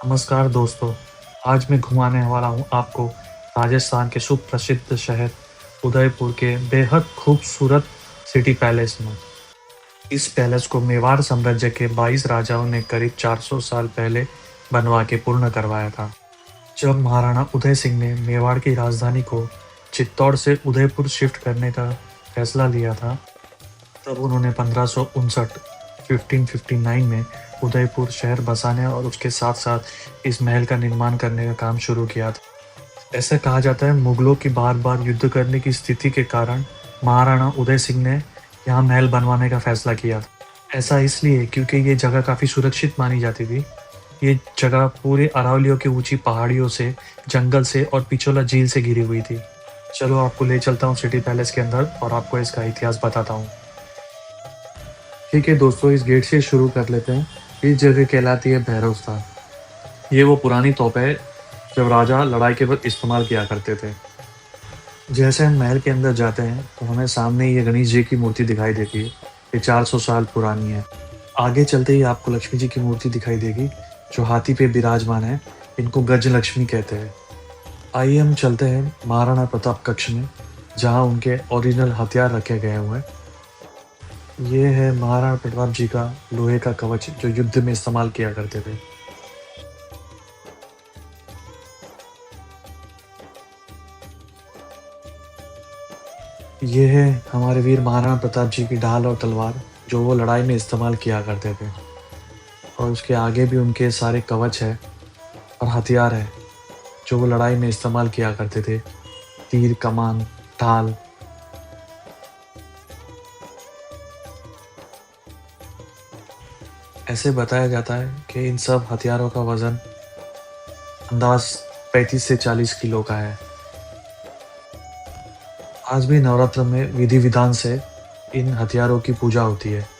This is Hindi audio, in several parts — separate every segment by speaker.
Speaker 1: नमस्कार दोस्तों, आज मैं घुमाने वाला हूँ आपको राजस्थान के सुप्रसिद्ध शहर उदयपुर के बेहद खूबसूरत सिटी पैलेस में। इस पैलेस को मेवाड़ साम्राज्य के 22 राजाओं ने करीब 400 साल पहले बनवा के पूर्ण करवाया था। जब महाराणा उदय सिंह ने मेवाड़ की राजधानी को चित्तौड़ से उदयपुर शिफ्ट करने का फैसला लिया था, तब उन्होंने 1559 में उदयपुर शहर बसाने और उसके साथ-साथ इस महल का निर्माण करने का काम शुरू किया था। ऐसा कहा जाता है मुगलों की बार-बार युद्ध करने की स्थिति के कारण महाराणा उदय सिंह ने यहाँ महल बनवाने का फैसला किया था। ऐसा इसलिए क्योंकि ये जगह काफ़ी सुरक्षित मानी जाती थी। ये जगह पूरे अरावलियों की ऊँची पहाड़ियों से, जंगल से और पिछोला झील से घिरी हुई थी। चलो आपको ले चलता हूँ सिटी पैलेस के अंदर और आपको इसका इतिहास बताता हूँ। ठीक है दोस्तों, इस गेट से शुरू कर लेते हैं। इस जगह कहलाती है भैरव स्थान। ये वो पुरानी तोप है जब राजा लड़ाई के वक्त इस्तेमाल किया करते थे। जैसे हम महल के अंदर जाते हैं तो हमें सामने ये गणेश जी की मूर्ति दिखाई देती है। ये 400 साल पुरानी है। आगे चलते ही आपको लक्ष्मी जी की मूर्ति दिखाई देगी जो हाथी पे विराजमान है। इनको गज लक्ष्मी कहते हैं। आइए हम चलते हैं महाराणा प्रताप कक्ष में, जहाँ उनके ओरिजिनल हथियार रखे गए हुए हैं। ये है महाराणा प्रताप जी का लोहे का कवच जो युद्ध में इस्तेमाल किया करते थे। ये है हमारे वीर महाराणा प्रताप जी की ढाल और तलवार जो वो लड़ाई में इस्तेमाल किया करते थे। और उसके आगे भी उनके सारे कवच है और हथियार है जो वो लड़ाई में इस्तेमाल किया करते थे। तीर, कमान, ढाल। ऐसे बताया जाता है कि इन सब हथियारों का वजन अंदाज 35 से 40 किलो का है। आज भी नवरात्र में विधि विधान से इन हथियारों की पूजा होती है।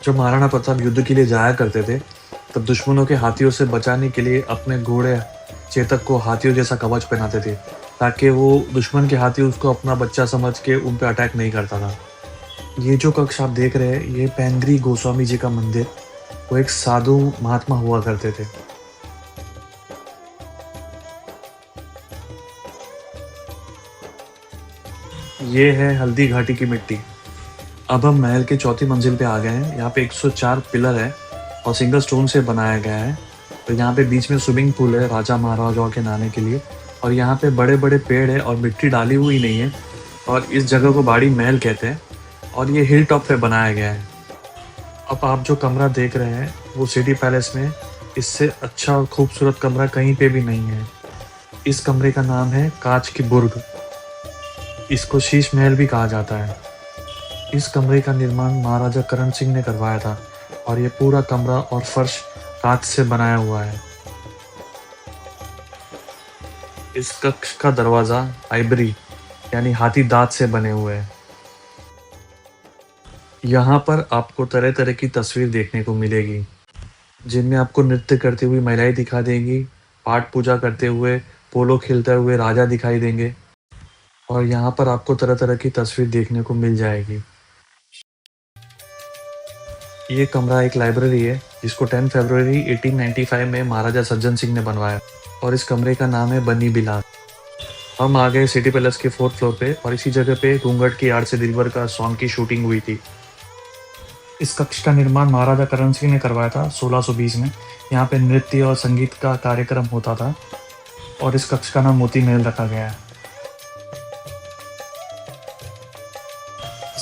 Speaker 1: जब महाराणा प्रताप युद्ध के लिए जाया करते थे, तब दुश्मनों के हाथियों से बचाने के लिए अपने घोड़े चेतक को हाथियों जैसा कवच पहनाते थे, ताकि वो दुश्मन के हाथी उसको अपना बच्चा समझ के उन पे अटैक नहीं करता था। ये जो कक्ष आप देख रहे हैं, ये पैंगरी गोस्वामी जी का मंदिर, वो एक साधु महात्मा हुआ करते थे। ये है हल्दी घाटी की मिट्टी। अब हम महल के चौथी मंजिल पे आ गए हैं। यहाँ पे 104 पिलर है और सिंगल स्टोन से बनाया गया है। तो यहाँ पे बीच में स्विमिंग पूल है राजा महाराजाओं के नहाने के लिए। और यहाँ पे बड़े-बड़े पेड़ है और मिट्टी डाली हुई नहीं है। और इस जगह को बाड़ी महल कहते हैं और ये हिल टॉप पे बनाया गया है। अब आप जो कमरा देख रहे हैं वो सिटी पैलेस में इससे अच्छा और खूबसूरत कमरा कहीं पे भी नहीं है। इस कमरे का नाम है कांच की बुर्ग। इसको शीश महल भी कहा जाता है। इस कमरे का निर्माण महाराजा करण सिंह ने करवाया था और ये पूरा कमरा और फर्श कांच से बनाया हुआ है। इस कक्ष का दरवाजा आइबरी यानी हाथी दांत से बने हुए हैं। यहाँ पर आपको तरह तरह की तस्वीर देखने को मिलेगी, जिनमें आपको नृत्य करती हुई महिलाएं दिखा देंगी, पाठ पूजा करते हुए, पोलो खेलते हुए राजा दिखाई देंगे और यहाँ पर आपको तरह तरह की तस्वीर देखने को मिल जाएगी। ये कमरा एक लाइब्रेरी है जिसको 10 फरवरी 1895 में महाराजा सज्जन सिंह ने बनवाया और इस कमरे का नाम है बनी बिलास। हम आ गए सिटी पैलेस के 4th फ्लोर पे और इसी जगह पे घूंघट की आड़ से दिलबर का सॉन्ग की शूटिंग हुई थी। इस कक्ष का निर्माण महाराजा करण सिंह ने करवाया था 1620 में। यहाँ पे नृत्य और संगीत का कार्यक्रम होता था और इस कक्ष का नाम मोती महल रखा गया है।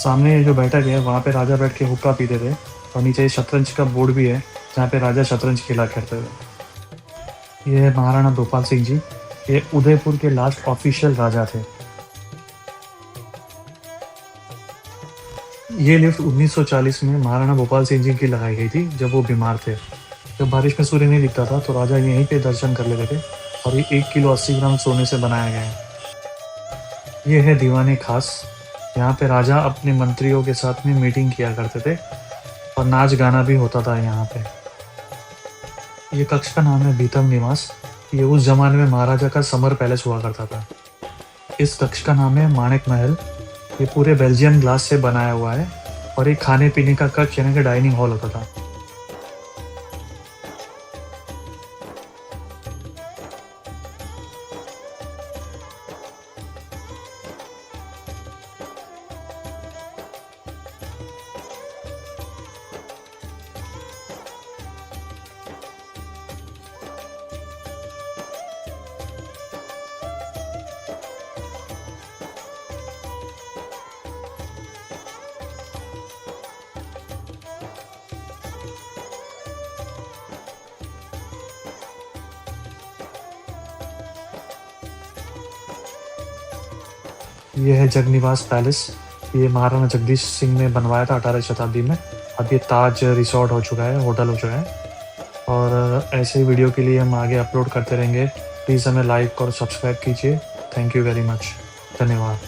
Speaker 1: सामने ये जो बैठक है वहाँ पे राजा बैठ के हुक्का पीते थे और नीचे शतरंज का बोर्ड भी है जहाँ पे राजा शतरंज खेला करते थे। ये है महाराणा भोपाल सिंह जी। ये उदयपुर के लास्ट ऑफिशियल राजा थे। ये लिफ्ट 1940 में महाराणा भोपाल सिंह जी की लगाई गई थी जब वो बीमार थे। जब बारिश में सूर्य नहीं दिखता था तो राजा यहीं पे दर्शन कर लेते थे और ये 1 किलो 80 ग्राम सोने से बनाया गया है। ये है दीवाने खास। यहाँ पे राजा अपने मंत्रियों के साथ में मीटिंग किया करते थे और नाच गाना भी होता था यहाँ पे। ये कक्ष का नाम है बीतम निवास। ये उस जमाने में महाराजा का समर पैलेस हुआ करता था। इस कक्ष का नाम है माणिक महल। ये पूरे बेल्जियन ग्लास से बनाया हुआ है और ये खाने पीने का कक्ष यानी कि डाइनिंग हॉल होता था। ये है जगनिवास पैलेस। ये महाराणा जगदीश सिंह ने बनवाया था 18वीं शताब्दी में। अब ये ताज रिसॉर्ट हो चुका है, होटल हो चुका है। और ऐसे ही वीडियो के लिए हम आगे अपलोड करते रहेंगे। प्लीज़ हमें लाइक और सब्सक्राइब कीजिए। Thank you very much. धन्यवाद।